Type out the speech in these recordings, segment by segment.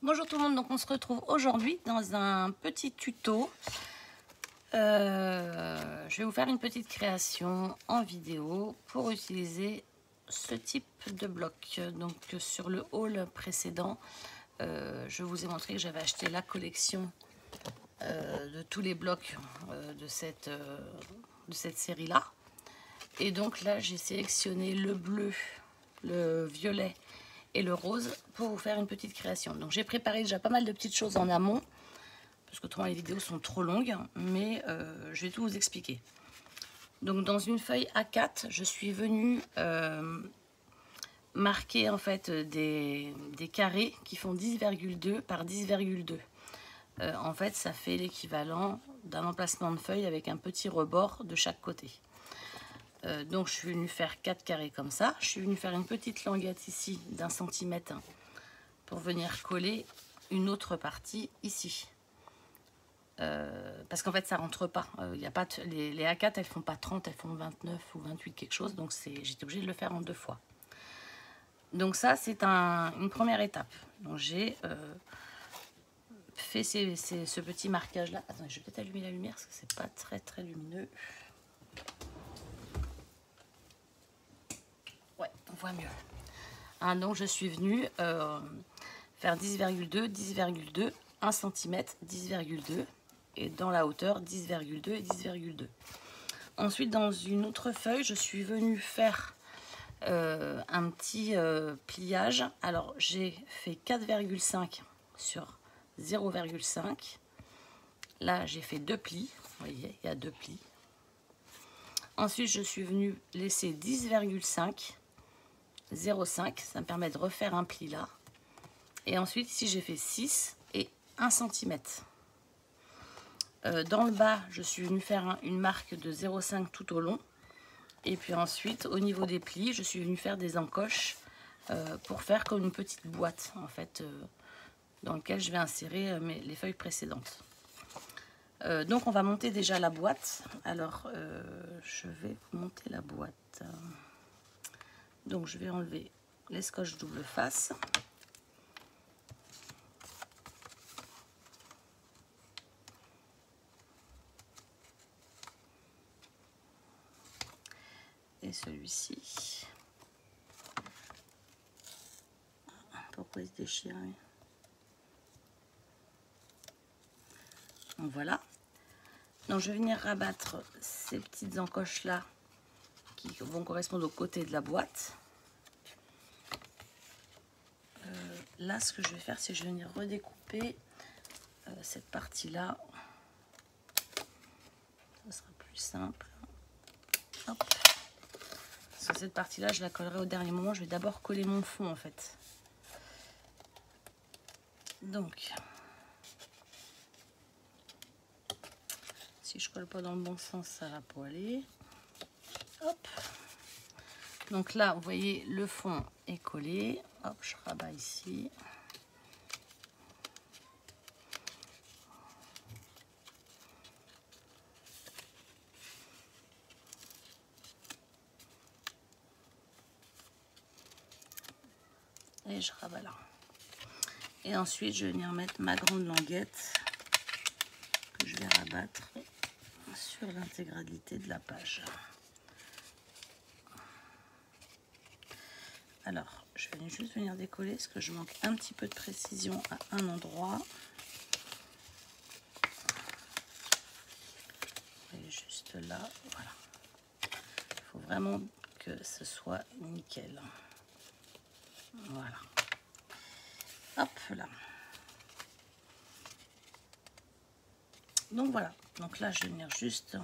Bonjour tout le monde, donc on se retrouve aujourd'hui dans un petit tuto. Je vais vous faire une petite création en vidéo pour utiliser ce type de bloc. Donc sur le haul précédent, je vous ai montré que j'avais acheté la collection de tous les blocs de cette série-là. Et donc là, j'ai sélectionné le bleu, le violet et le rose pour vous faire une petite création. Donc j'ai préparé déjà pas mal de petites choses en amont, parce que autrement les vidéos sont trop longues, mais je vais tout vous expliquer. Donc dans une feuille A4, je suis venue marquer en fait des carrés qui font 10,2 par 10,2. En fait, ça fait l'équivalent d'un emplacement de feuille avec un petit rebord de chaque côté. Donc je suis venue faire 4 carrés comme ça. Je suis venue faire une petite languette ici d'1 centimètre pour venir coller une autre partie ici. Parce qu'en fait ça rentre pas. Y a pas les A4 elles font pas 30, elles font 29 ou 28 quelque chose. Donc j'étais obligée de le faire en 2 fois. Donc ça c'est une première étape. Donc j'ai fait ce petit marquage là. Attendez, je vais peut-être allumer la lumière parce que c'est pas très lumineux. Ouais, on voit mieux. Hein, donc je suis venue faire 10,2, 10,2, 1 cm, 10,2 et dans la hauteur 10,2 et 10,2. Ensuite dans une autre feuille, je suis venue faire un petit pliage. Alors j'ai fait 4,5 sur 0,5. Là j'ai fait 2 plis, vous voyez, il y a 2 plis. Ensuite je suis venue laisser 10,5. 0,5, ça me permet de refaire un pli là. Et ensuite ici j'ai fait 6 et 1 cm. Dans le bas je suis venue faire une marque de 0,5 tout au long. Et puis ensuite au niveau des plis je suis venue faire des encoches pour faire comme une petite boîte en fait dans laquelle je vais insérer les feuilles précédentes. Donc on va monter déjà la boîte. Alors je vais monter la boîte. Donc je vais enlever les scotch double face. Et celui-ci. Pourquoi il se déchire? Donc voilà. Donc je vais venir rabattre ces petites encoches là qui vont correspondre au côté de la boîte. Là ce que je vais faire c'est que je vais venir redécouper cette partie là. Ça sera plus simple. Hop. Parce que cette partie là je la collerai au dernier moment. Je vais d'abord coller mon fond en fait. Donc si je colle pas dans le bon sens ça va pas aller. Hop. Donc là, vous voyez, le fond est collé. Hop, je rabats ici. Et je rabats là. Et ensuite, je vais venir mettre ma grande languette que je vais rabattre sur l'intégralité de la page. Alors, je vais juste venir décoller parce que je manque un petit peu de précision à un endroit. Et juste là, voilà. Il faut vraiment que ce soit nickel. Voilà. Hop là. Donc voilà. Donc là, je vais venir juste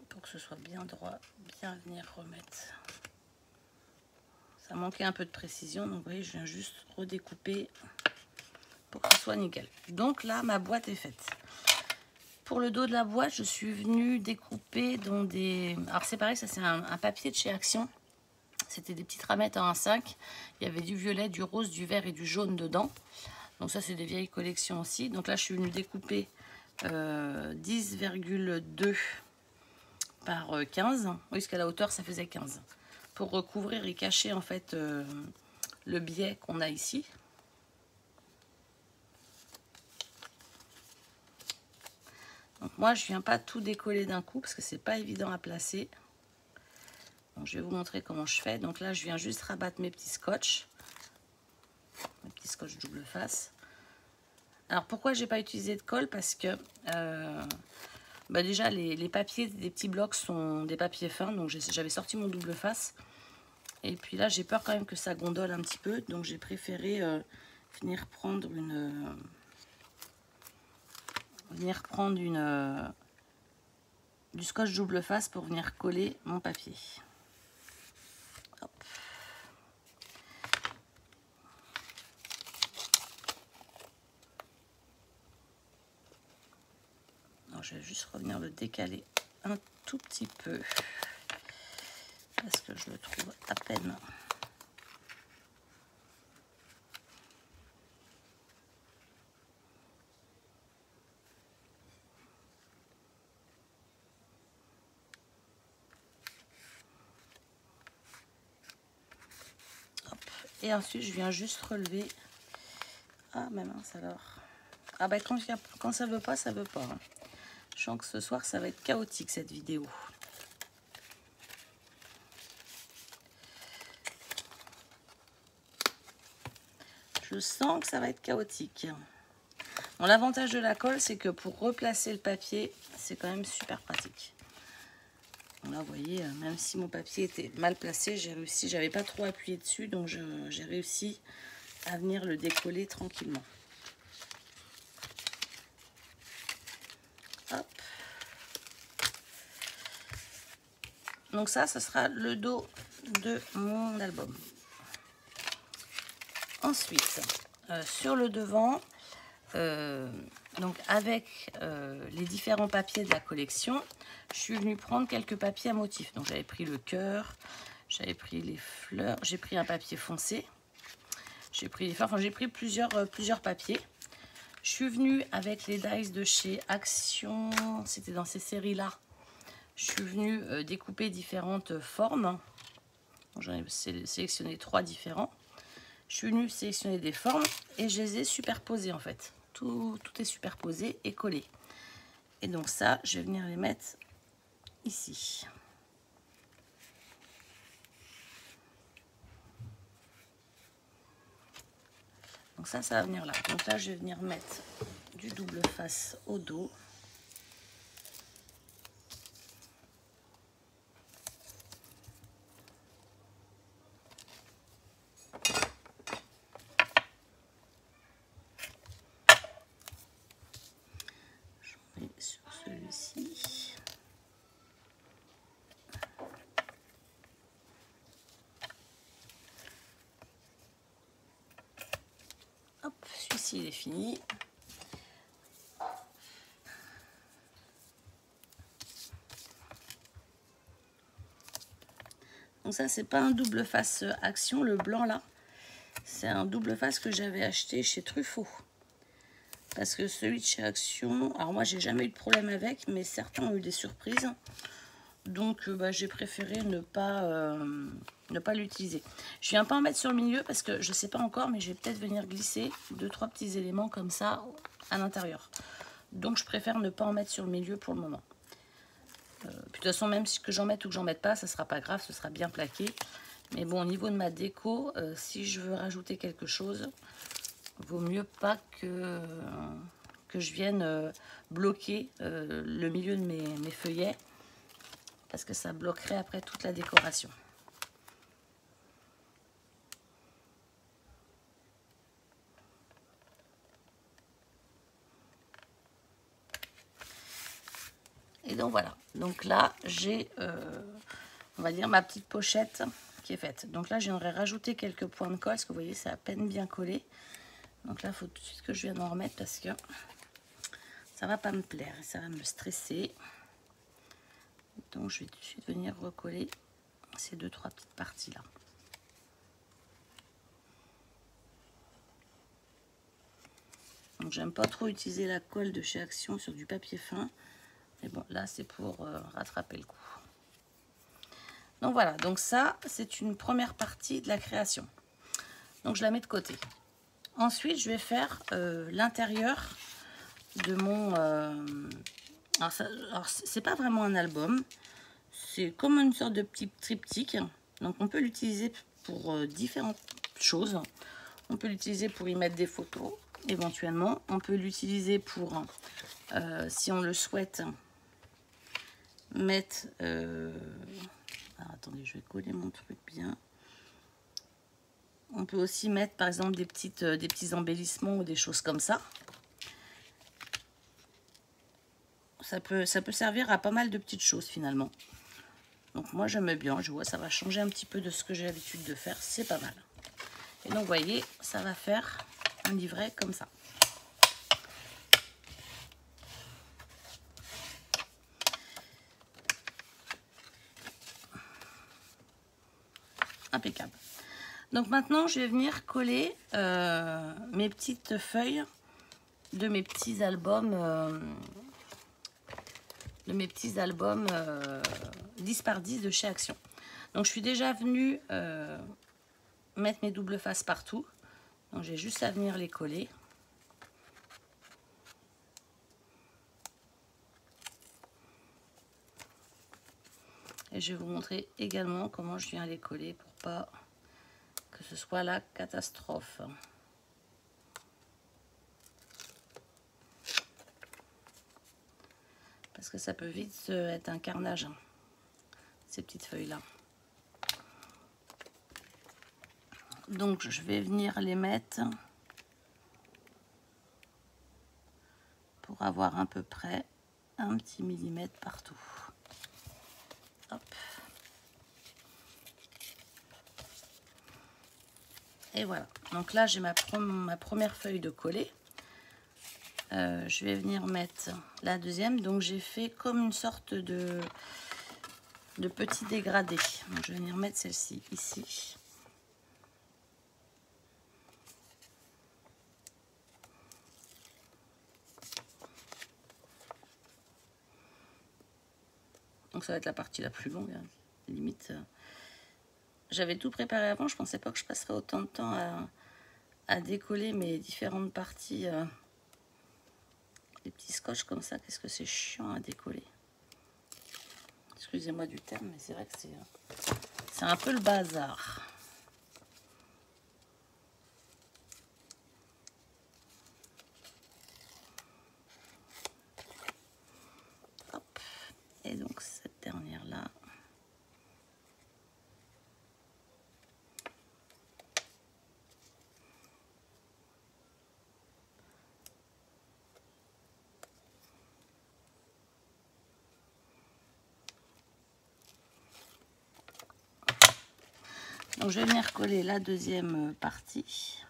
pour que ce soit bien droit, bien venir remettre. Ça manquait un peu de précision, donc vous voyez, je viens juste redécouper pour que ce soit nickel. Donc là, ma boîte est faite. Pour le dos de la boîte, je suis venue découper dans des... Alors c'est pareil, ça c'est un papier de chez Action. C'était des petites ramettes en 1,5. Il y avait du violet, du rose, du vert et du jaune dedans. Donc ça c'est des vieilles collections aussi. Donc là je suis venue découper 10,2 par 15. Oui, parce qu'à la hauteur ça faisait 15. Pour recouvrir et cacher en fait le biais qu'on a ici. Donc moi, je ne viens pas tout décoller d'un coup parce que c'est pas évident à placer. Donc, je vais vous montrer comment je fais. Donc là, je viens juste rabattre mes petits scotch. Mes petits scotch double face. Alors pourquoi j'ai pas utilisé de colle? Parce que déjà les papiers des petits blocs sont des papiers fins. Donc j'avais sorti mon double face. Et puis là, j'ai peur quand même que ça gondole un petit peu. Donc j'ai préféré venir prendre du scotch double face pour venir coller mon papier. Hop. Alors, je vais juste revenir le décaler un tout petit peu parce que je le trouve à peine. Et ensuite, je viens juste relever. Ah, ma mince alors. Ah, ben quand ça veut pas, ça veut pas. Hein. Je sens que ce soir, ça va être chaotique cette vidéo. Je sens que ça va être chaotique. Bon, l'avantage de la colle, c'est que pour replacer le papier, c'est quand même super pratique. Bon, là, vous voyez, même si mon papier était mal placé, j'ai réussi. J'avais pas trop appuyé dessus, donc j'ai réussi à venir le décoller tranquillement. Hop. Donc ça sera le dos de mon album. Ensuite, sur le devant, donc avec les différents papiers de la collection, je suis venue prendre quelques papiers à motifs. Donc j'avais pris le cœur, j'avais pris les fleurs, j'ai pris un papier foncé, j'ai pris les fleurs, enfin j'ai pris plusieurs papiers. Je suis venue avec les dies de chez Action, c'était dans ces séries-là. Je suis venue découper différentes formes. J'en ai sélectionné 3 différents. Je suis venue sélectionner des formes et je les ai superposées en fait. Tout est superposé et collé. Et donc ça, je vais venir les mettre ici. Donc ça va venir là. Donc là, je vais venir mettre du double face au dos. J'en mets sur celui-ci. Hop, celui-ci il est fini. Donc ça, c'est pas un double face Action, le blanc là. C'est un double face que j'avais acheté chez Truffaut. Parce que celui de chez Action, alors moi j'ai jamais eu de problème avec, mais certains ont eu des surprises. Donc j'ai préféré ne pas l'utiliser. Je viens pas en mettre sur le milieu parce que je sais pas encore, mais je vais peut-être venir glisser 2-3 petits éléments comme ça à l'intérieur. Donc je préfère ne pas en mettre sur le milieu pour le moment. Puis de toute façon, même si que j'en mette ou que j'en mette pas, ça sera pas grave, ce sera bien plaqué. Mais bon, au niveau de ma déco, si je veux rajouter quelque chose, vaut mieux pas que je vienne bloquer le milieu de mes feuillets, parce que ça bloquerait après toute la décoration. Et donc voilà, donc là j'ai, on va dire, ma petite pochette qui est faite. Donc là j'aimerais rajouter quelques points de colle, parce que vous voyez c'est à peine bien collé. Donc là il faut tout de suite que je vienne en remettre parce que ça va pas me plaire et ça va me stresser. Donc je vais tout de suite venir recoller ces 2-3 petites parties là. Donc j'aime pas trop utiliser la colle de chez Action sur du papier fin. Mais bon, là, c'est pour rattraper le coup. Donc voilà, donc ça, c'est une première partie de la création. Donc je la mets de côté. Ensuite, je vais faire l'intérieur de mon... alors c'est pas vraiment un album. C'est comme une sorte de petit triptyque. Donc on peut l'utiliser pour différentes choses. On peut l'utiliser pour y mettre des photos, éventuellement. On peut l'utiliser pour, si on le souhaite, mettre... alors, attendez, je vais coller mon truc bien. On peut aussi mettre, par exemple, des petits embellissements ou des choses comme ça. Ça peut servir à pas mal de petites choses, finalement. Donc, moi, j'aime bien. Je vois, ça va changer un petit peu de ce que j'ai l'habitude de faire. C'est pas mal. Et donc, vous voyez, ça va faire un livret comme ça. Impeccable. Donc maintenant, je vais venir coller mes petites feuilles de mes petits albums, 10 par 10 de chez Action. Donc je suis déjà venue mettre mes doubles faces partout. Donc j'ai juste à venir les coller. Et je vais vous montrer également comment je viens les coller pour pas que ce soit la catastrophe. Parce que ça peut vite être un carnage, hein, ces petites feuilles-là. Donc je vais venir les mettre pour avoir à peu près un petit millimètre partout. Hop. Et voilà. Donc là, j'ai ma première feuille de coller. Je vais venir mettre la deuxième. Donc j'ai fait comme une sorte de petit dégradé. Donc je vais venir mettre celle-ci ici. Donc ça va être la partie la plus longue, hein. Limite. J'avais tout préparé avant, je pensais pas que je passerais autant de temps à décoller mes différentes parties. Les petits scotch comme ça, qu'est-ce que c'est chiant à décoller. Excusez-moi du terme, mais c'est vrai que c'est un peu le bazar. Hop. Et donc cette dernière-là. Donc je vais venir coller la deuxième partie.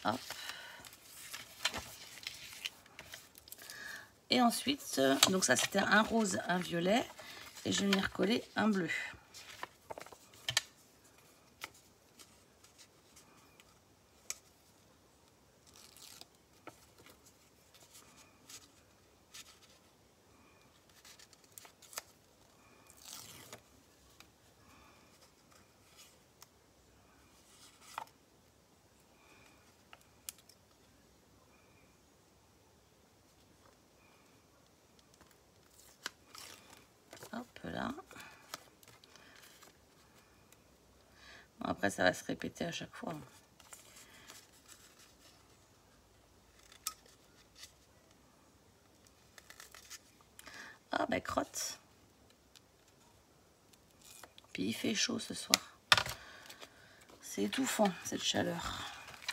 Hop. Et ensuite, donc ça c'était un rose, un violet. Et je vais venir coller un bleu. Hop là. Bon, après, ça va se répéter à chaque fois. Ah, bah, crotte. Puis il fait chaud ce soir. C'est étouffant, cette chaleur.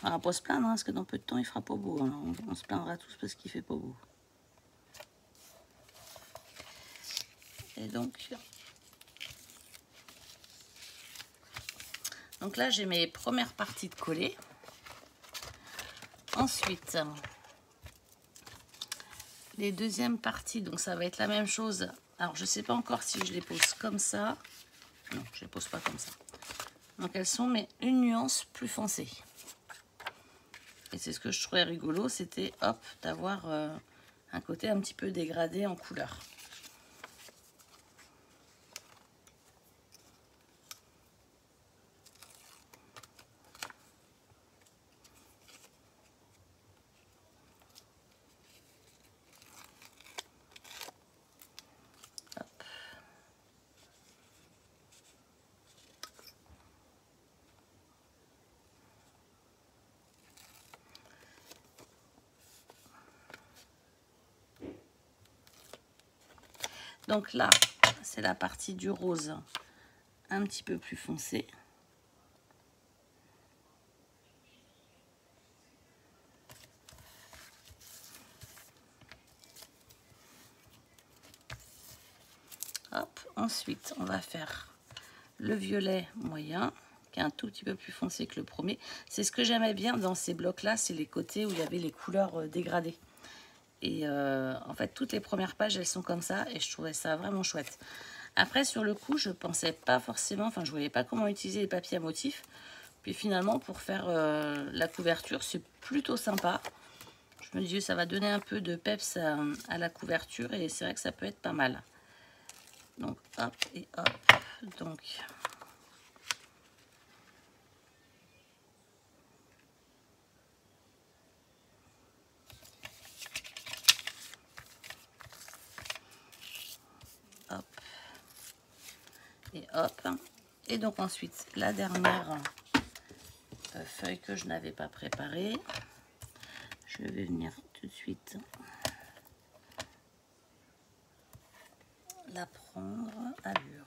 Alors, pas se plaindre, hein, parce que dans peu de temps, il fera pas beau. Hein. On se plaindra tous parce qu'il fait pas beau. Et donc là, j'ai mes premières parties de coller. Ensuite, les deuxièmes parties, donc ça va être la même chose. Alors, je sais pas encore si je les pose comme ça. Non, je les pose pas comme ça. Donc, elles sont mais une nuance plus foncée. Et c'est ce que je trouvais rigolo, c'était hop, d'avoir un côté un petit peu dégradé en couleur. Donc là, c'est la partie du rose un petit peu plus foncé. Hop, ensuite, on va faire le violet moyen, qui est un tout petit peu plus foncé que le premier. C'est ce que j'aimais bien dans ces blocs-là, c'est les côtés où il y avait les couleurs dégradées. Et en fait, toutes les premières pages, elles sont comme ça, et je trouvais ça vraiment chouette. Après, sur le coup, je pensais pas forcément, enfin, je voyais pas comment utiliser les papiers à motifs. Puis finalement, pour faire la couverture, c'est plutôt sympa. Je me dis, ça va donner un peu de peps à la couverture, et c'est vrai que ça peut être pas mal. Donc, hop et hop. Donc, hop et hop. Et donc ensuite, la dernière feuille que je n'avais pas préparée, je vais venir tout de suite la prendre à allure.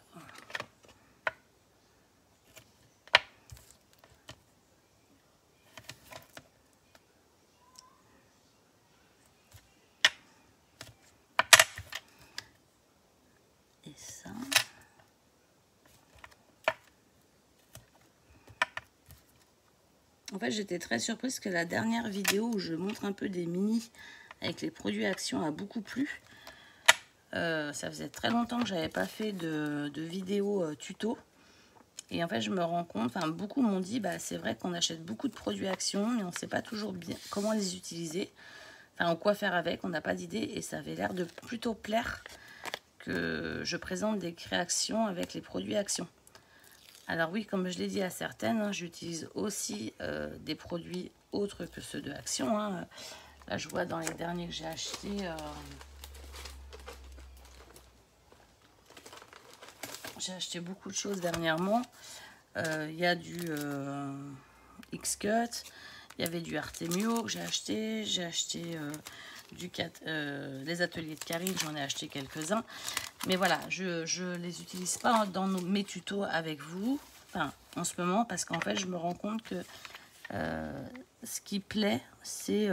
Et ça. En fait, j'étais très surprise que la dernière vidéo où je montre un peu des mini avec les produits Action a beaucoup plu. Ça faisait très longtemps que j'avais pas fait de vidéo tuto. Et en fait, je me rends compte, enfin, beaucoup m'ont dit, bah, c'est vrai qu'on achète beaucoup de produits Action, mais on ne sait pas toujours bien comment les utiliser. Enfin, quoi faire avec, on n'a pas d'idée. Et ça avait l'air de plutôt plaire que je présente des créations avec les produits Action. Alors oui, comme je l'ai dit à certaines, hein, j'utilise aussi des produits autres que ceux de Action. Hein. Là, je vois dans les derniers que j'ai achetés... j'ai acheté beaucoup de choses dernièrement. Il y a du X-Cut, il y avait du Artemio que j'ai acheté. J'ai acheté les ateliers de Karine, j'en ai acheté quelques-uns. Mais voilà, je les utilise pas dans mes tutos avec vous, enfin, en ce moment, parce qu'en fait, je me rends compte que ce qui plaît, c'est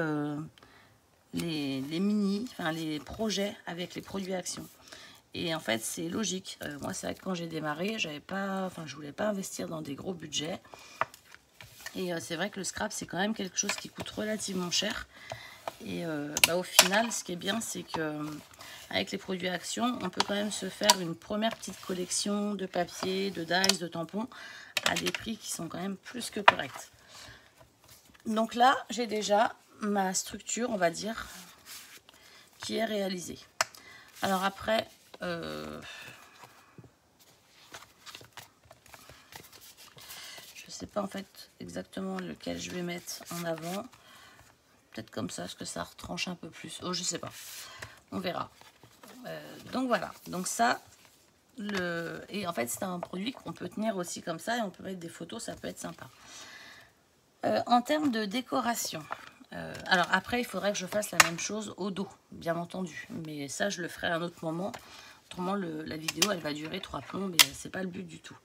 les mini, enfin les projets avec les produits Action. Et en fait, c'est logique. Moi, c'est vrai que quand j'ai démarré, je voulais pas investir dans des gros budgets. Et c'est vrai que le scrap, c'est quand même quelque chose qui coûte relativement cher. Et au final, ce qui est bien, c'est que avec les produits Action, on peut quand même se faire une première petite collection de papier, de dies, de tampons, à des prix qui sont quand même plus que corrects. Donc là, j'ai déjà ma structure, on va dire, qui est réalisée. Alors après... je sais pas en fait exactement lequel je vais mettre en avant. Peut-être comme ça, parce que ça retranche un peu plus. Oh, je sais pas. On verra. Donc voilà. Donc ça, et en fait, c'est un produit qu'on peut tenir aussi comme ça et on peut mettre des photos, ça peut être sympa. En termes de décoration, alors après, il faudrait que je fasse la même chose au dos, bien entendu. Mais ça, je le ferai à un autre moment. Autrement, la vidéo, elle va durer 3 plombs et c'est pas le but du tout.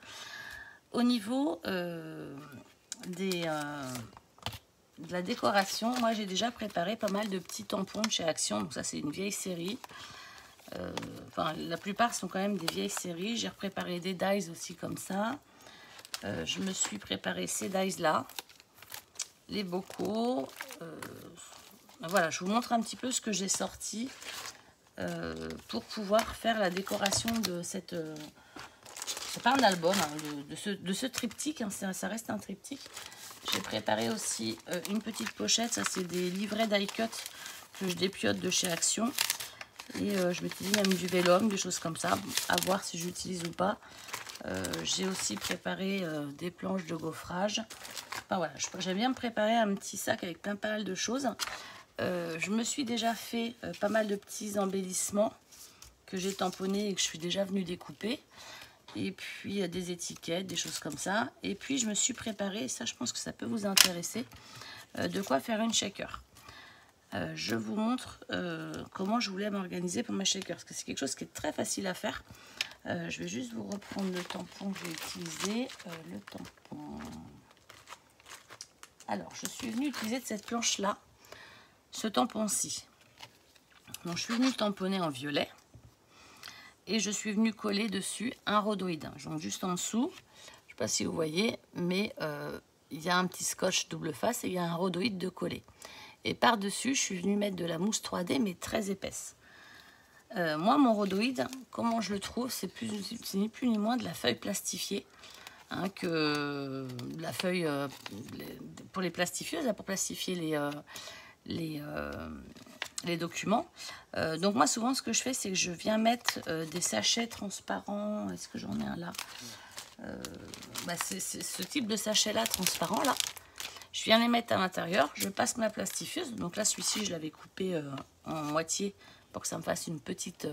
Au niveau de la décoration, moi, j'ai déjà préparé pas mal de petits tampons de chez Action. Donc ça, c'est une vieille série. Enfin, la plupart sont quand même des vieilles séries. J'ai préparé des dies aussi comme ça. Je me suis préparé ces dies-là. Les bocaux. Voilà, je vous montre un petit peu ce que j'ai sorti pour pouvoir faire la décoration de cette... c'est pas un album, hein, de ce triptyque, hein, ça reste un triptyque. J'ai préparé aussi une petite pochette, ça c'est des livrets die cut que je dépiote de chez Action. Et je m'utilise même du vélum, des choses comme ça, à voir si j'utilise ou pas. J'ai aussi préparé des planches de gaufrage. Enfin voilà, j'aime bien me préparer un petit sac avec pas mal de choses. Je me suis déjà fait pas mal de petits embellissements que j'ai tamponnés et que je suis déjà venue découper. Et puis des étiquettes, des choses comme ça. Et puis je me suis préparé, et ça je pense que ça peut vous intéresser, de quoi faire une shaker. Je vous montre comment je voulais m'organiser pour ma shaker, parce que c'est quelque chose qui est très facile à faire. Je vais juste vous reprendre le tampon que j'ai utilisé. Le tampon. Alors, je suis venue utiliser de cette planche-là, ce tampon-ci. Donc, je suis venue tamponner en violet. Et je suis venue coller dessus un rhodoïde. Donc, juste en dessous, je ne sais pas si vous voyez, mais il y a un petit scotch double face et il y a un rhodoïde de coller. Et par-dessus, je suis venue mettre de la mousse 3D, mais très épaisse. Moi, mon rhodoïde, comment je le trouve, c'est ni plus ni moins de la feuille plastifiée, hein, que la feuille pour les plastifieuses, pour plastifier les documents. Donc moi, souvent, ce que je fais, c'est que je viens mettre des sachets transparents. Est-ce que j'en ai un là? C'est ce type de sachet-là, transparent, là. Je viens les mettre à l'intérieur, je passe ma plastifieuse. Donc là, celui-ci, je l'avais coupé en moitié pour que ça me fasse une petite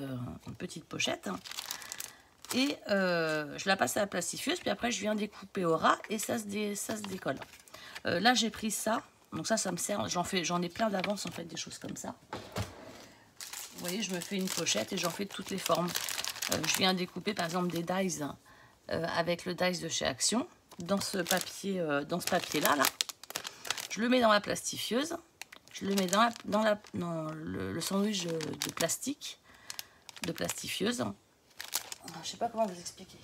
pochette. Et je la passe à la plastifieuse, puis après, je viens découper au ras et ça se décolle. Là, j'ai pris ça. Donc ça me sert. J'en ai plein d'avance, en fait, des choses comme ça. Vous voyez, je me fais une pochette et j'en fais de toutes les formes. Je viens découper, par exemple, des dies avec le dies de chez Action. Dans ce papier-là, là. Je le mets dans la plastifieuse, je le mets dans le sandwich de plastique, de plastifieuse. Je ne sais pas comment vous expliquer.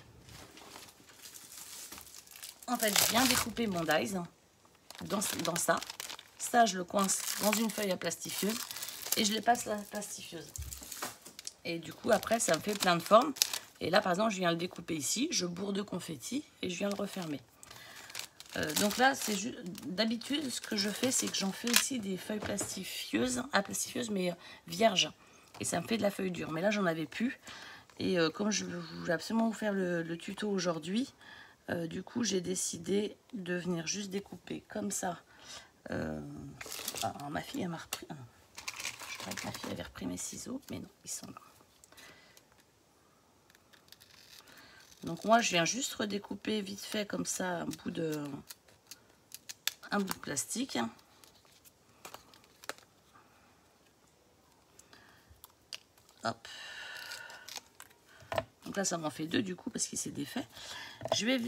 En fait, je viens découper mon dies dans ça. Ça, je le coince dans une feuille à plastifieuse et je les passe à la plastifieuse. Et du coup, après, ça me fait plein de formes. Et là, par exemple, je viens le découper ici, je bourre de confetti et je viens le refermer. Donc là, c'est d'habitude, ce que je fais, c'est que j'en fais aussi des feuilles plastifieuses, mais vierges. Et ça me fait de la feuille dure. Mais là, j'en avais plus. Et comme je voulais absolument vous faire le tuto aujourd'hui, du coup, j'ai décidé de venir juste découper comme ça. Ma fille, elle m'a repris. Je croyais que ma fille avait repris mes ciseaux, mais non, ils sont là. Donc moi, je viens juste redécouper vite fait comme ça un bout de plastique. Hop. Donc là, ça m'en fait deux du coup parce qu'il s'est défait.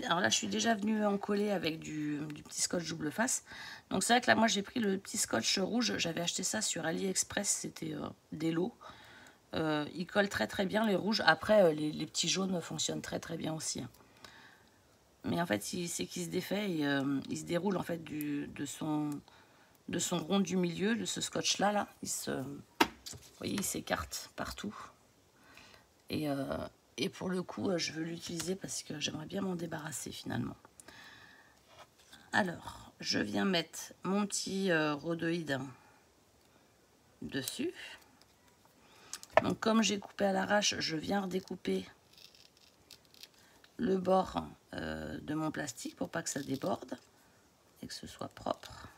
Alors là, je suis déjà venue en coller avec du petit scotch double face. Donc c'est vrai que là, moi, j'ai pris le petit scotch rouge. J'avais acheté ça sur AliExpress. C'était des lots. Il colle très très bien les rouges. Après, les petits jaunes fonctionnent très très bien aussi. Mais en fait, c'est qu'il se défait et il se déroule en fait de son rond du milieu, de ce scotch là. Vous voyez, il s'écarte partout. Et pour le coup, je veux l'utiliser parce que j'aimerais bien m'en débarrasser finalement. Alors, je viens mettre mon petit rhodoïde dessus. Donc comme j'ai coupé à l'arrache, je viens redécouper le bord de mon plastique pour pas que ça déborde et que ce soit propre.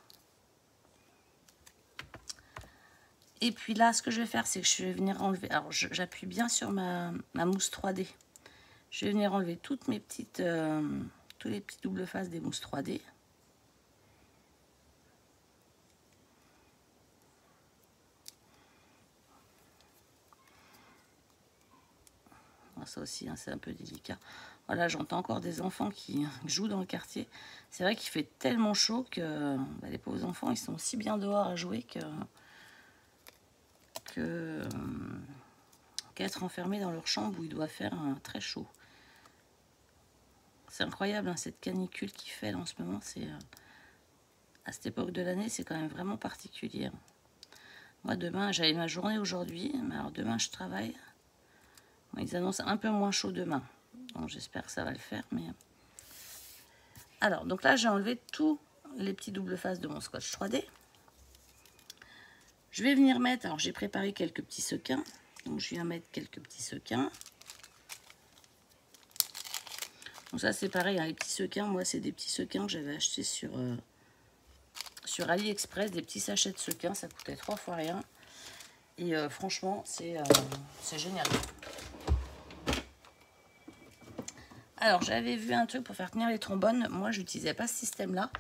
Et puis là, ce que je vais faire, c'est que je vais venir enlever. Alors, j'appuie bien sur ma mousse 3D. Je vais venir enlever toutes mes petites, tous les petits doubles faces des mousses 3D. Ça aussi, hein, c'est un peu délicat. Voilà, j'entends encore des enfants qui jouent dans le quartier. C'est vrai qu'il fait tellement chaud que les pauvres enfants, ils sont aussi bien dehors à jouer qu'être enfermés dans leur chambre où il doit faire très chaud. C'est incroyable, hein, cette canicule qu'il fait là, en ce moment. À cette époque de l'année, c'est quand même vraiment particulier. Moi, demain, j'avais ma journée aujourd'hui, mais alors demain, je travaille. Ils annoncent un peu moins chaud demain. Donc j'espère que ça va le faire. Alors, donc là, j'ai enlevé tous les petits doubles faces de mon scotch 3D. Je vais venir mettre, alors j'ai préparé quelques petits sequins, donc je viens mettre quelques petits sequins. Donc ça c'est pareil, hein, les petits sequins, moi c'est des petits sequins que j'avais achetés sur AliExpress, des petits sachets de sequins, ça coûtait 3 fois rien. Et franchement, c'est génial. Alors, j'avais vu un truc pour faire tenir les trombones. Moi, je n'utilisais pas ce système-là,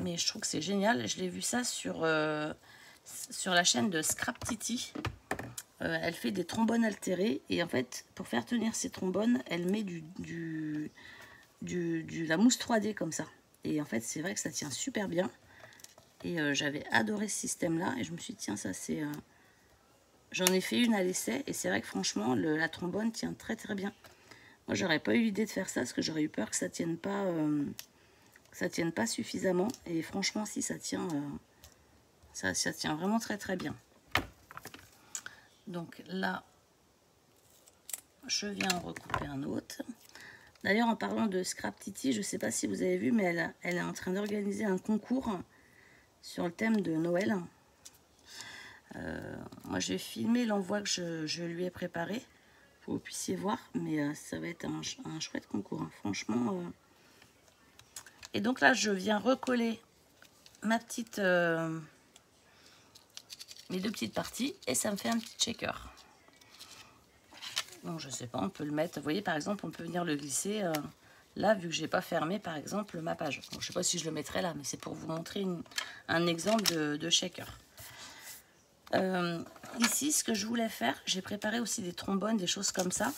mais je trouve que c'est génial. Je l'ai vu ça sur la chaîne de Scrap Titi. Elle fait des trombones altérés. Et en fait, pour faire tenir ces trombones, elle met la mousse 3D comme ça. Et en fait, c'est vrai que ça tient super bien. Et j'avais adoré ce système-là. Et je me suis dit, tiens, ça c'est... J'en ai fait une à l'essai. Et c'est vrai que franchement, la trombone tient très très bien. Moi, j'aurais pas eu l'idée de faire ça parce que j'aurais eu peur que ça tienne pas suffisamment. Et franchement, si ça tient, ça tient vraiment très très bien. Donc là, je viens en recouper un autre. D'ailleurs, en parlant de Scrap Titi, je ne sais pas si vous avez vu, mais elle est en train d'organiser un concours sur le thème de Noël. Moi, j'ai filmé l'envoi que je lui ai préparé. Que vous puissiez voir, mais ça va être un chouette concours, hein, franchement. Et donc là, je viens recoller mes deux petites parties et ça me fait un petit shaker. Donc je sais pas, on peut le mettre, vous voyez par exemple, on peut venir le glisser là, vu que j'ai pas fermé par exemple ma page. Bon, je sais pas si je le mettrai là, mais c'est pour vous montrer un exemple de shaker. Ici, ce que je voulais faire, j'ai préparé aussi des trombones, des choses comme ça,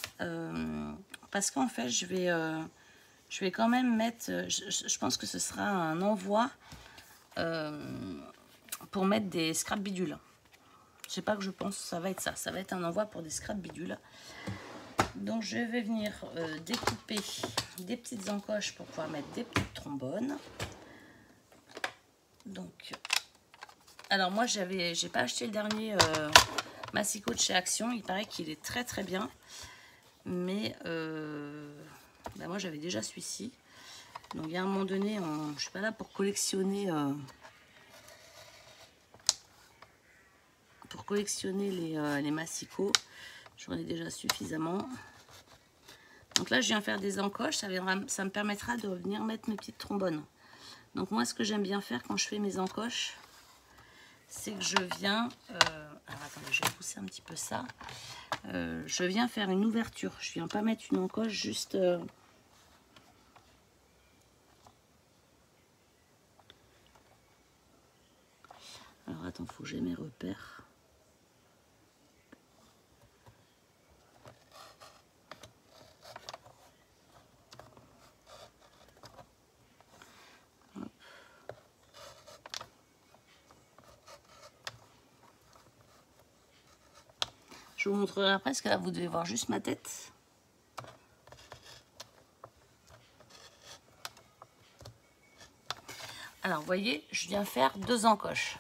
parce qu'en fait, je vais quand même mettre, je pense que ce sera un envoi pour mettre des scrap bidules. Je sais pas que je pense, ça va être ça, ça va être un envoi pour des scrap bidules. Donc, je vais venir découper des petites encoches pour pouvoir mettre des petites trombones. Donc... Alors moi, j'ai pas acheté le dernier massicot de chez Action. Il paraît qu'il est très très bien. Mais bah moi, j'avais déjà celui-ci. Donc il y a un moment donné, je suis pas là pour collectionner les massicots. J'en ai déjà suffisamment. Donc là, je viens faire des encoches. Ça me permettra de venir mettre mes petites trombones. Donc moi, ce que j'aime bien faire quand je fais mes encoches, c'est que je viens, alors attendez, je vais pousser un petit peu ça, je viens faire une ouverture, je viens pas mettre une encoche, juste, alors attends, faut que j'ai mes repères. Je vous montrerai après, parce que là, vous devez voir juste ma tête. Alors, vous voyez, je viens faire deux encoches.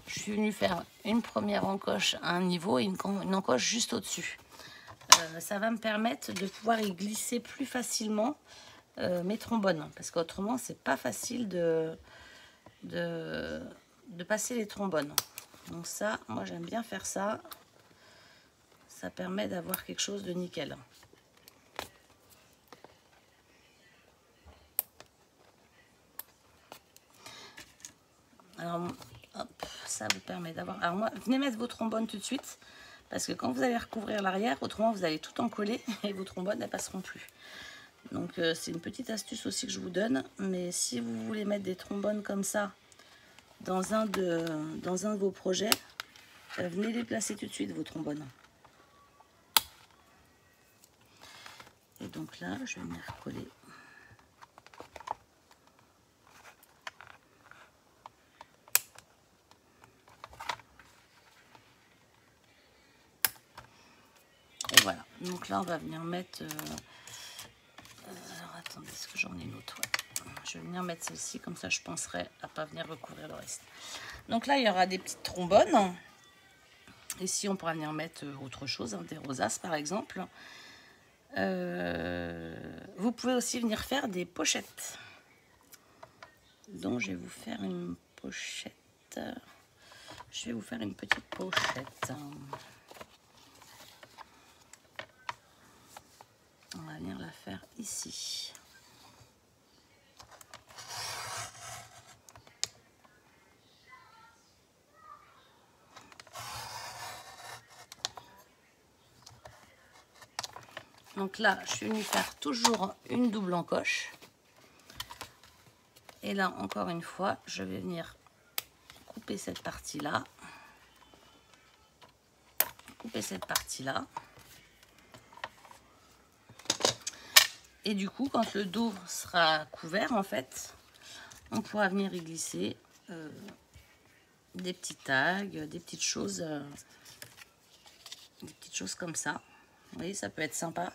Je suis venue faire une première encoche à un niveau et une encoche juste au-dessus. Ça va me permettre de pouvoir y glisser plus facilement mes trombones. Parce qu'autrement, c'est pas facile de passer les trombones. Donc ça, moi, j'aime bien faire ça. Ça permet d'avoir quelque chose de nickel. Alors, hop, ça vous permet d'avoir... Alors moi, venez mettre vos trombones tout de suite, parce que quand vous allez recouvrir l'arrière, autrement vous allez tout en coller et vos trombones ne passeront plus. Donc c'est une petite astuce aussi que je vous donne, mais si vous voulez mettre des trombones comme ça dans un de vos projets, venez les placer tout de suite, vos trombones. Et donc là, je vais venir coller. Et voilà. Donc là, on va venir mettre... alors attendez, est-ce que j'en ai une autre? Ouais. Je vais venir mettre celle-ci, comme ça je penserai à pas venir recouvrir le reste. Donc là, il y aura des petites trombones. Ici, on pourra venir mettre autre chose, hein, des rosaces par exemple. Vous pouvez aussi venir faire des pochettes. Donc je vais vous faire une pochette. je vais vous faire une petite pochette. On va venir la faire ici. Donc là, je suis venue faire toujours une double encoche. Et là, encore une fois, je vais venir couper cette partie-là. Couper cette partie-là. Et du coup, quand le dos sera couvert, en fait, on pourra venir y glisser des petits tags, des petites choses comme ça. Vous voyez, ça peut être sympa.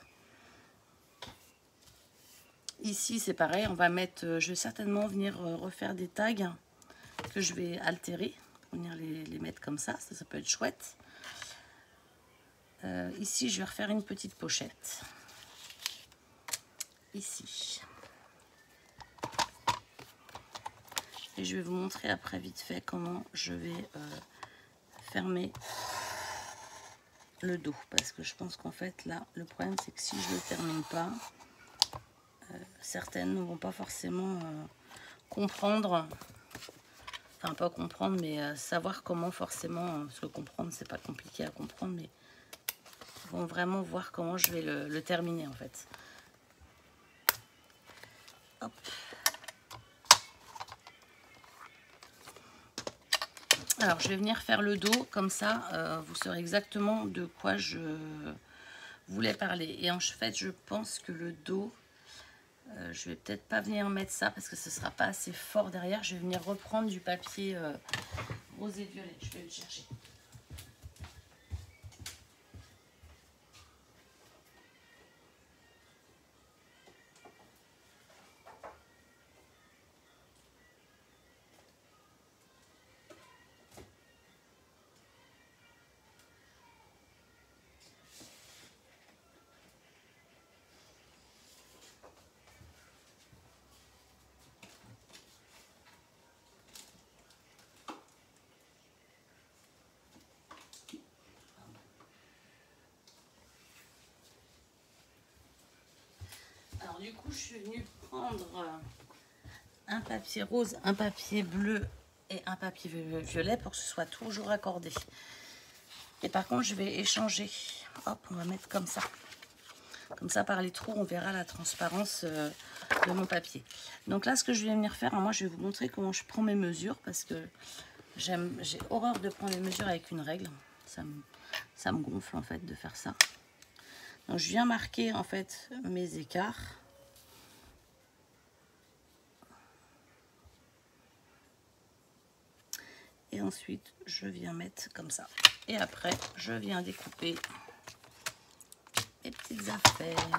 Ici, c'est pareil, on va mettre, je vais certainement venir refaire des tags que je vais altérer, venir les mettre comme ça, ça peut être chouette. Ici, je vais refaire une petite pochette. Ici. Et je vais vous montrer après vite fait comment je vais fermer le dos. Parce que je pense qu'en fait, là, le problème, c'est que si je ne le termine pas, certaines ne vont pas forcément comprendre, enfin pas comprendre, mais savoir comment forcément, parce que comprendre c'est pas compliqué à comprendre, mais vont vraiment voir comment je vais le terminer en fait. Hop. Alors je vais venir faire le dos, comme ça vous saurez exactement de quoi je voulais parler. Et en fait je pense que le dos, je vais peut-être pas venir mettre ça parce que ce sera pas assez fort derrière. Je vais venir reprendre du papier rose et violet. Je vais le chercher. Alors du coup, je suis venue prendre un papier rose, un papier bleu et un papier violet pour que ce soit toujours accordé. Et par contre, je vais échanger. Hop, on va mettre comme ça. Comme ça, par les trous, on verra la transparence de mon papier. Donc là, ce que je vais venir faire, moi, je vais vous montrer comment je prends mes mesures parce que j'ai horreur de prendre les mesures avec une règle. Ça me gonfle en fait de faire ça. Donc je viens marquer en fait mes écarts. Et ensuite, je viens mettre comme ça. Et après, je viens découper les petites affaires.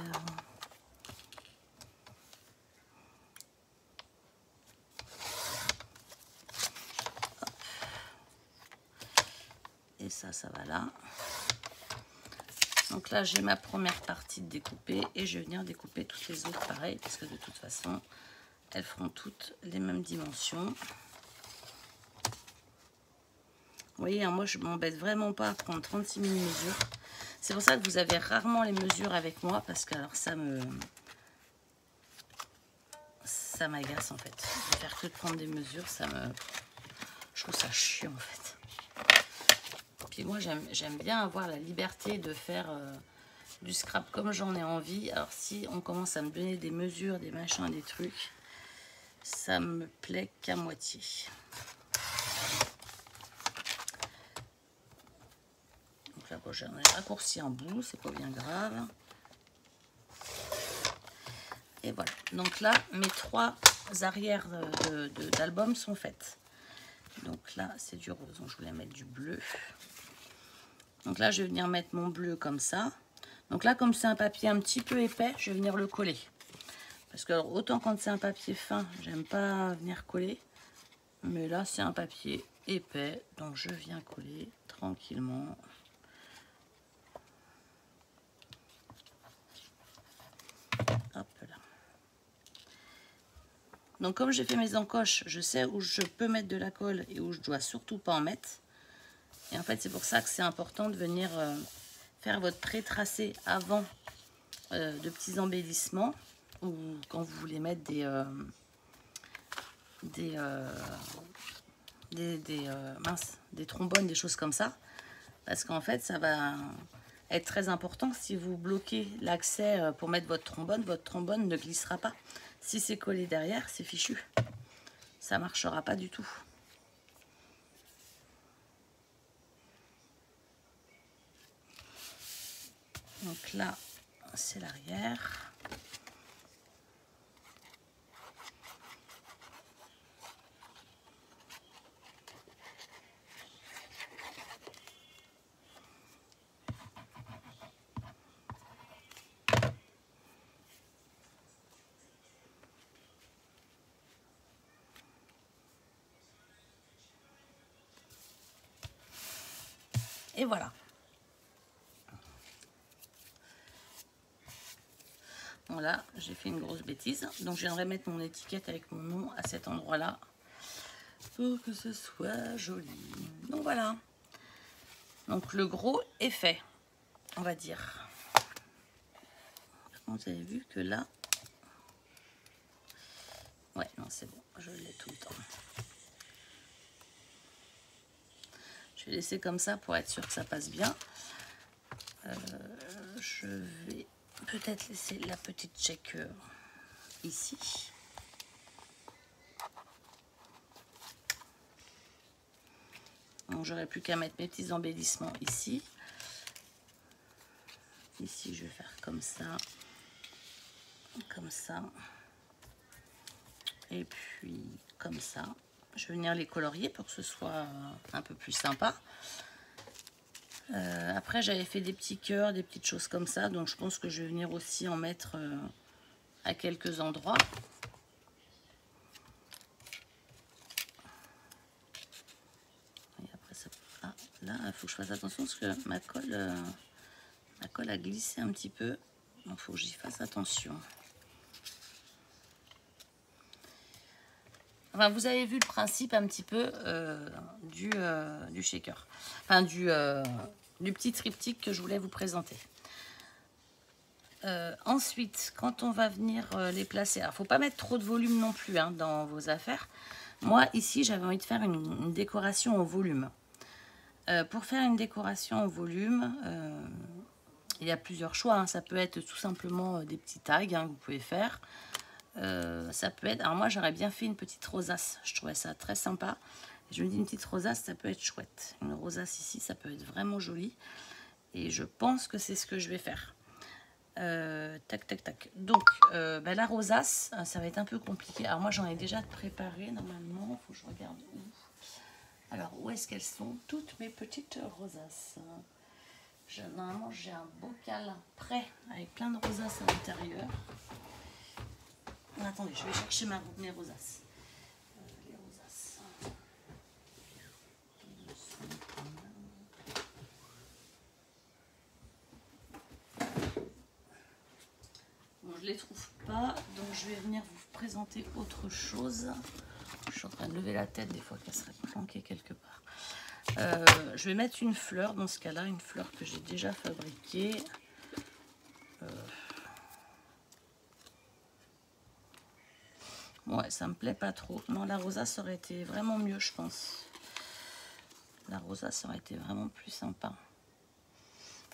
Hop. Et ça va là. Donc là, j'ai ma première partie de découper et je vais venir découper toutes les autres pareil parce que de toute façon, elles feront toutes les mêmes dimensions. Vous voyez, hein, moi, je m'embête vraiment pas à prendre 36 000 mesures. C'est pour ça que vous avez rarement les mesures avec moi parce que alors ça m'agace en fait. De faire que de prendre des mesures, je trouve ça chiant en fait. Puis moi, j'aime bien avoir la liberté de faire du scrap comme j'en ai envie. Alors si on commence à me donner des mesures, des machins, des trucs, ça me plaît qu'à moitié. Donc là, bon, j'en ai raccourci un bout, c'est pas bien grave. Et voilà. Donc là, mes 3 arrières d'album sont faites. Donc là, c'est du rose. Donc je voulais mettre du bleu. Donc là, je vais venir mettre mon bleu comme ça. Donc là, comme c'est un papier un petit peu épais, je vais venir le coller. Parce que alors, autant quand c'est un papier fin, j'aime pas venir coller. Mais là, c'est un papier épais. Donc je viens coller tranquillement. Hop là. Donc comme j'ai fait mes encoches, je sais où je peux mettre de la colle et où je dois surtout pas en mettre. Et en fait, c'est pour ça que c'est important de venir faire votre pré-tracé avant de petits embellissements, ou quand vous voulez mettre des trombones, des choses comme ça. Parce qu'en fait, ça va être très important. Si vous bloquez l'accès pour mettre votre trombone ne glissera pas. Si c'est collé derrière, c'est fichu. Ça ne marchera pas du tout. Donc là, c'est l'arrière. Et voilà. Voilà, j'ai fait une grosse bêtise. Donc, je viendrai mettre mon étiquette avec mon nom à cet endroit-là pour que ce soit joli. Donc, voilà. Donc, le gros est fait, on va dire. Vous avez vu que là... Ouais, non, c'est bon. Je l'ai tout le temps. Je vais laisser comme ça pour être sûr que ça passe bien. Je vais peut-être laisser la petite checker ici. Donc j'aurais plus qu'à mettre mes petits embellissements ici. Ici je vais faire comme ça. Comme ça. Et puis comme ça. Je vais venir les colorier pour que ce soit un peu plus sympa. Après j'avais fait des petits cœurs, des petites choses comme ça, donc je pense que je vais venir aussi en mettre à quelques endroits. Et après ça... Ah, là il faut que je fasse attention parce que ma colle a glissé un petit peu, donc il faut que j'y fasse attention. Enfin, vous avez vu le principe un petit peu du shaker, enfin du petit triptyque que je voulais vous présenter. Ensuite, quand on va venir les placer, alors il ne faut pas mettre trop de volume non plus hein, dans vos affaires. Moi, ici, j'avais envie de faire une décoration au volume. Pour faire une décoration au volume, il y a plusieurs choix. Hein. Ça peut être tout simplement des petits tags hein, que vous pouvez faire. Ça peut être... Alors moi, j'aurais bien fait une petite rosace. Je trouvais ça très sympa. Je me dis, une petite rosace, ça peut être chouette. Une rosace ici, ça peut être vraiment joli. Et je pense que c'est ce que je vais faire. Tac, tac, tac. Donc, la rosace, ça va être un peu compliqué. Alors moi, j'en ai déjà préparé normalement. Il faut que je regarde où. Alors, où est-ce qu'elles sont? Toutes mes petites rosaces. Normalement, j'ai un bocal prêt avec plein de rosaces à l'intérieur. Attendez, je vais chercher mes rosaces. Les rosaces. Bon, je ne les trouve pas, donc je vais venir vous présenter autre chose. Je suis en train de lever la tête, des fois qu'elle serait planquée quelque part. Je vais mettre une fleur, dans ce cas-là, une fleur que j'ai déjà fabriquée. Ouais, ça me plaît pas trop. Non, la rosace aurait été vraiment mieux, je pense. La rosace aurait été vraiment plus sympa.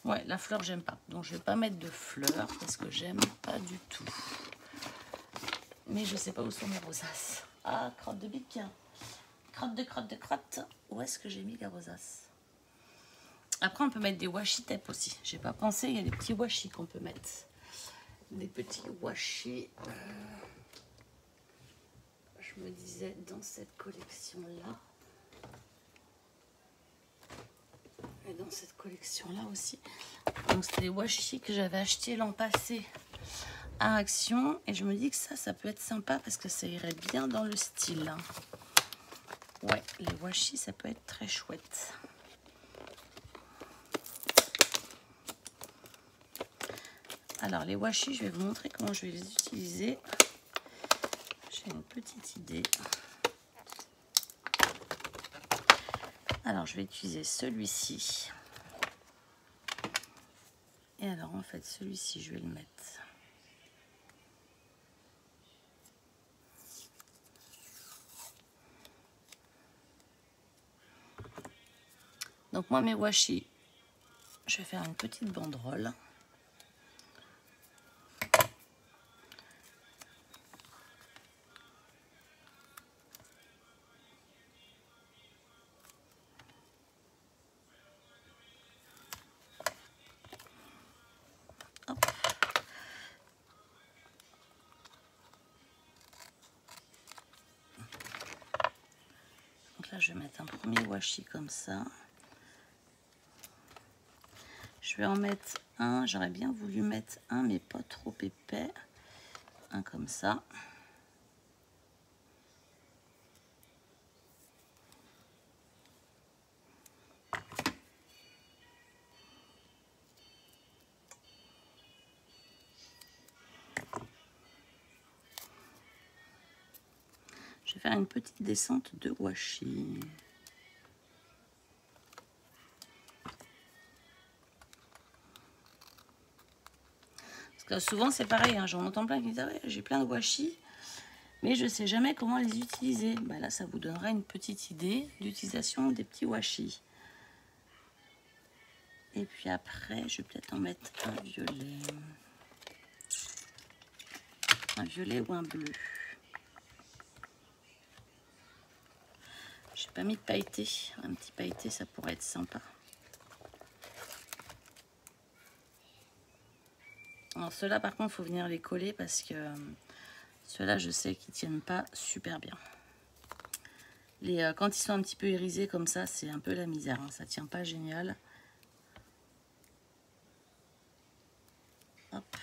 Ouais, la fleur, j'aime pas. Donc, je vais pas mettre de fleurs parce que j'aime pas du tout. Mais je sais pas où sont mes rosaces. Ah, crotte de bique. Crotte de crotte de crotte. Où est-ce que j'ai mis les rosaces? Après, on peut mettre des washi tape aussi. J'ai pas pensé, il y a des petits washi qu'on peut mettre. Des petits washi. Je me disais dans cette collection-là. Et dans cette collection-là aussi. Donc, c'était des washi que j'avais acheté l'an passé à Action. Et je me dis que ça peut être sympa parce que ça irait bien dans le style. Ouais, les washi, ça peut être très chouette. Alors, les washi, je vais vous montrer comment je vais les utiliser. J'ai une petite idée. Alors, je vais utiliser celui-ci. Et alors, en fait, celui-ci, je vais le mettre. Donc, moi, mes washi, je vais faire une petite banderole. Hop. Donc là, je vais mettre un premier washi comme ça. Je vais en mettre un. J'aurais bien voulu mettre un, mais pas trop épais. Un comme ça. Je vais faire une petite descente de washi. Parce que souvent c'est pareil, hein, j'en entends plein qui disent ah ouais, j'ai plein de washi, mais je ne sais jamais comment les utiliser. Bah là, ça vous donnera une petite idée d'utilisation des petits washi. Et puis après, je vais peut-être en mettre un violet. Un violet ou un bleu. J'ai pas mis de pailleté. Un petit pailleté, ça pourrait être sympa. Alors ceux-là, par contre, il faut venir les coller parce que ceux-là, je sais qu'ils tiennent pas super bien. Quand ils sont un petit peu irisés comme ça, c'est un peu la misère. Hein, ça tient pas génial. Hop.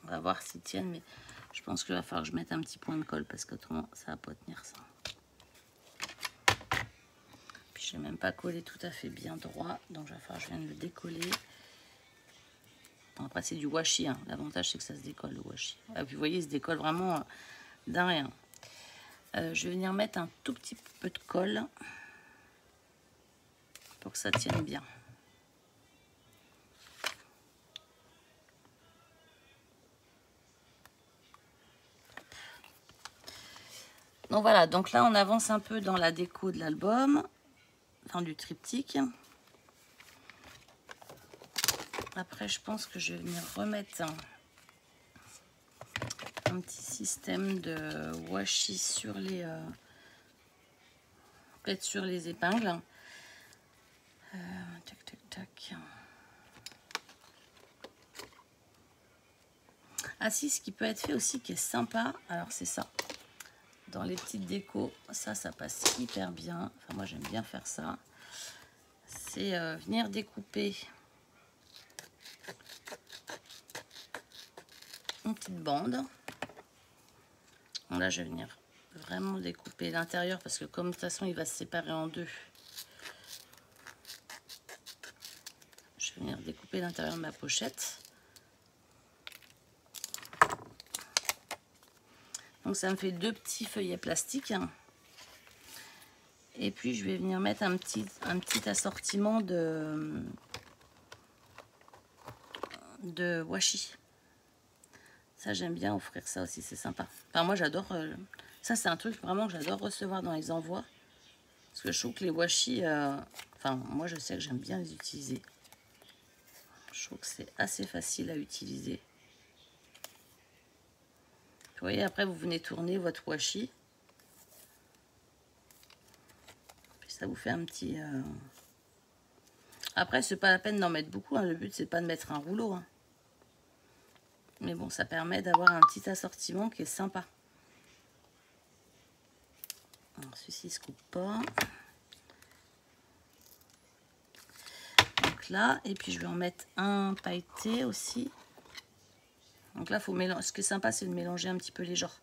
On va voir s'ils tiennent, mais je pense qu'il va falloir que je mette un petit point de colle parce qu'autrement, ça va pas tenir ça. Puis je n'ai même pas collé tout à fait bien droit, donc il va falloir que je vienne le décoller. Bon, après, c'est du washi, hein. L'avantage, c'est que ça se décolle, le washi. Ah, puis vous voyez, il se décolle vraiment d'un rien. Je vais venir mettre un tout petit peu de colle pour que ça tienne bien. Donc voilà, donc là on avance un peu dans la déco de l'album, enfin du triptyque. Après je pense que je vais venir remettre un petit système de washi sur les peut-être sur les épingles. Tac tac tac. Ah si, ce qui peut être fait aussi qui est sympa, alors c'est ça. Dans les petites décos, ça passe hyper bien. Enfin, moi, j'aime bien faire ça. C'est venir découper une petite bande. Bon, là, je vais venir vraiment découper l'intérieur parce que comme de toute façon, il va se séparer en deux. Je vais venir découper l'intérieur de ma pochette. Donc, ça me fait deux petits feuillets plastiques. Et puis, je vais venir mettre un petit assortiment de washi. Ça, j'aime bien offrir ça aussi, c'est sympa. Enfin, moi, j'adore... ça, c'est un truc vraiment que j'adore recevoir dans les envois. Parce que je trouve que les washi... enfin, moi, je sais que j'aime bien les utiliser. Je trouve que c'est assez facile à utiliser. Vous voyez, après, vous venez tourner votre washi. Puis ça vous fait un petit... Après, c'est pas la peine d'en mettre beaucoup. Hein. Le but, c'est pas de mettre un rouleau. Hein. Mais bon, ça permet d'avoir un petit assortiment qui est sympa. Alors, celui-ci ne se coupe pas. Donc là, et puis je vais en mettre un pailleté aussi. Donc là, faut mélanger. Ce qui est sympa, c'est de mélanger un petit peu les genres.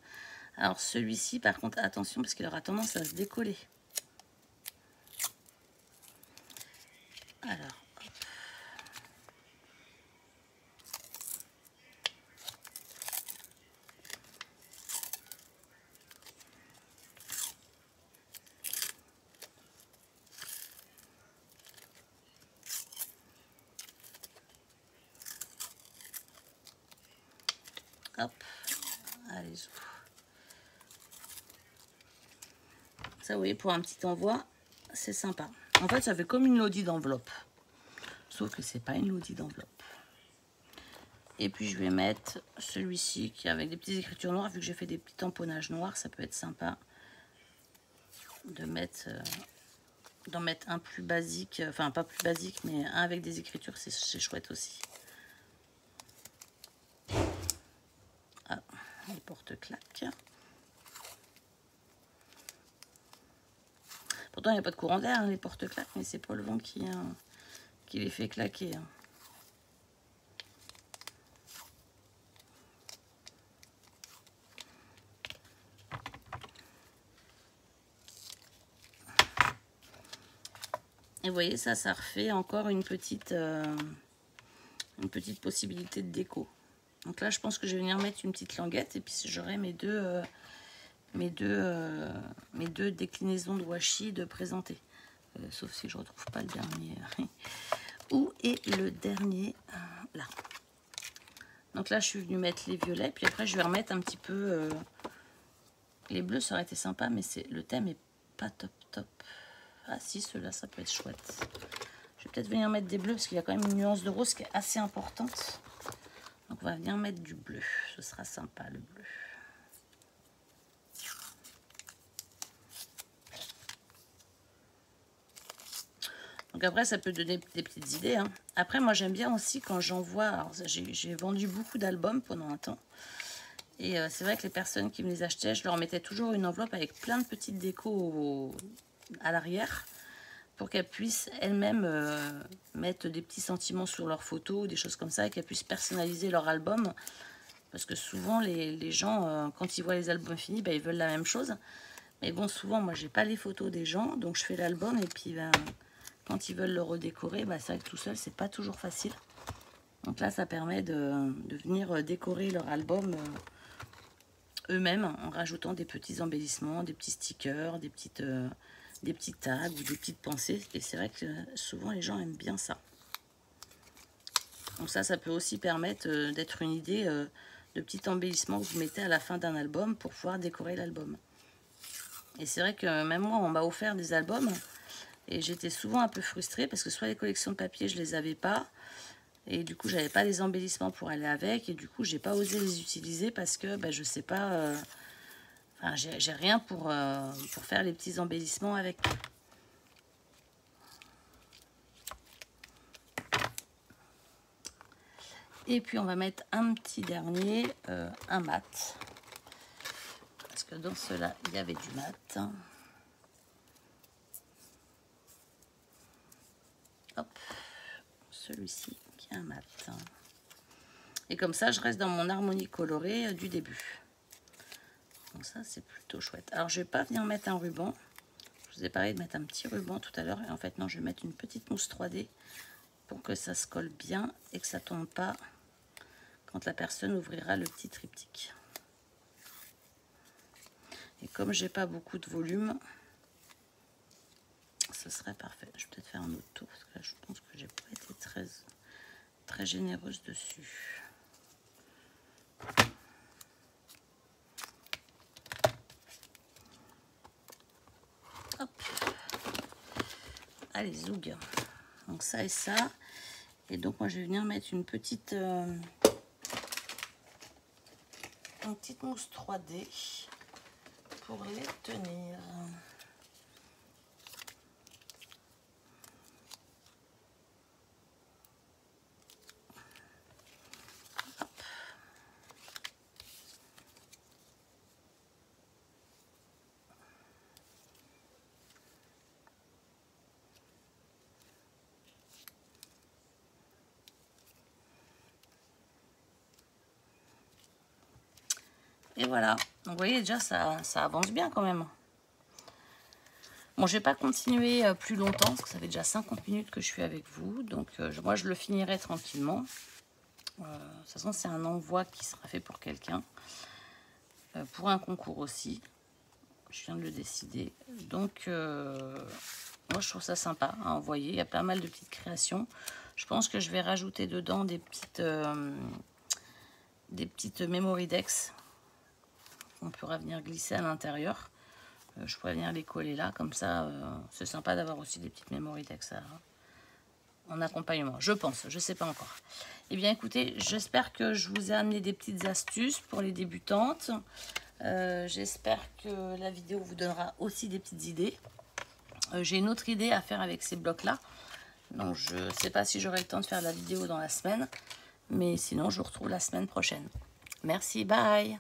Alors celui-ci, par contre, attention, parce qu'il aura tendance à se décoller. Alors, hop. Hop, allez. Ça, vous voyez, pour un petit envoi, c'est sympa. En fait, ça fait comme une lodi d'enveloppe. Sauf que c'est pas une lodi d'enveloppe. Et puis, je vais mettre celui-ci qui est avec des petites écritures noires. Vu que j'ai fait des petits tamponnages noirs, ça peut être sympa de mettre... d'en mettre un plus basique, enfin pas plus basique, mais un avec des écritures, c'est chouette aussi. Ah, les porte-claques. Pourtant, il n'y a pas de courant d'air, hein, les porte-claques, mais c'est pas le vent qui les fait claquer. Hein. Et vous voyez, ça refait encore une petite possibilité de déco. Donc là, je pense que je vais venir mettre une petite languette et puis j'aurai mes deux déclinaisons de washi de présenter. Sauf si je ne retrouve pas le dernier. Où est le dernier? Là. Donc là, je suis venue mettre les violets. Puis après, je vais remettre un petit peu... les bleus, ça aurait été sympa, mais le thème est pas top. Ah si, ceux-là, ça peut être chouette. Je vais peut-être venir mettre des bleus, parce qu'il y a quand même une nuance de rose qui est assez importante. Donc on va venir mettre du bleu. Ce sera sympa, le bleu. Donc après, ça peut donner des petites idées. Hein. Après, moi, j'aime bien aussi quand j'envoie... Alors, j'ai vendu beaucoup d'albums pendant un temps. Et c'est vrai que les personnes qui me les achetaient, je leur mettais toujours une enveloppe avec plein de petites décos à l'arrière pour qu'elles puissent elles-mêmes mettre des petits sentiments sur leurs photos, des choses comme ça, et qu'elles puissent personnaliser leur album. Parce que souvent, les gens, quand ils voient les albums finis, ben, ils veulent la même chose. Mais bon, souvent, moi, j'ai pas les photos des gens, donc je fais l'album, et puis ben, quand ils veulent le redécorer, ben, c'est vrai que tout seul, c'est pas toujours facile. Donc là, ça permet de venir décorer leur album eux-mêmes en rajoutant des petits embellissements, des petits stickers, des petits tags ou des petites pensées. Et c'est vrai que souvent les gens aiment bien ça. Donc ça peut aussi permettre d'être une idée de petit embellissement que vous mettez à la fin d'un album pour pouvoir décorer l'album. Et c'est vrai que même moi, on m'a offert des albums et j'étais souvent un peu frustrée parce que soit les collections de papier, je les avais pas. Et du coup, j'avais pas les embellissements pour aller avec. Et du coup, j'ai pas osé les utiliser parce que ben, je sais pas... enfin, j'ai rien pour faire les petits embellissements avec. Et puis, on va mettre un petit dernier, un mat. Parce que dans cela, il y avait du mat. Hop, celui-ci qui est un mat. Et comme ça, je reste dans mon harmonie colorée du début. Donc ça, c'est plutôt chouette. Alors, je vais pas venir mettre un ruban. Je vous ai parlé de mettre un petit ruban tout à l'heure. Et en fait, non, je vais mettre une petite mousse 3D pour que ça se colle bien et que ça ne tombe pas quand la personne ouvrira le petit triptyque. Et comme j'ai pas beaucoup de volume, ce serait parfait. Je vais peut-être faire un autre tour parce que là, je pense que j'ai pas été très généreuse dessus. Hop. Allez, zoug. Donc ça et ça. Et donc moi je vais venir mettre une petite mousse 3D pour les tenir. Et voilà, donc vous voyez déjà ça avance bien quand même. Bon, je vais pas continuer plus longtemps parce que ça fait déjà 50 minutes que je suis avec vous. Donc moi je le finirai tranquillement. De toute façon c'est un envoi qui sera fait pour quelqu'un. Pour un concours aussi. Je viens de le décider. Donc moi je trouve ça sympa à envoyer. Il y a pas mal de petites créations. Je pense que je vais rajouter dedans des petites... des petites Memoridex qu'on pourra venir glisser à l'intérieur. Je pourrais venir les coller là, comme ça, c'est sympa d'avoir aussi des petites Memoridex en accompagnement, je pense, je sais pas encore. Eh bien écoutez, j'espère que je vous ai amené des petites astuces pour les débutantes. J'espère que la vidéo vous donnera aussi des petites idées. J'ai une autre idée à faire avec ces blocs là, donc je ne sais pas si j'aurai le temps de faire la vidéo dans la semaine, mais sinon je vous retrouve la semaine prochaine. Merci, bye.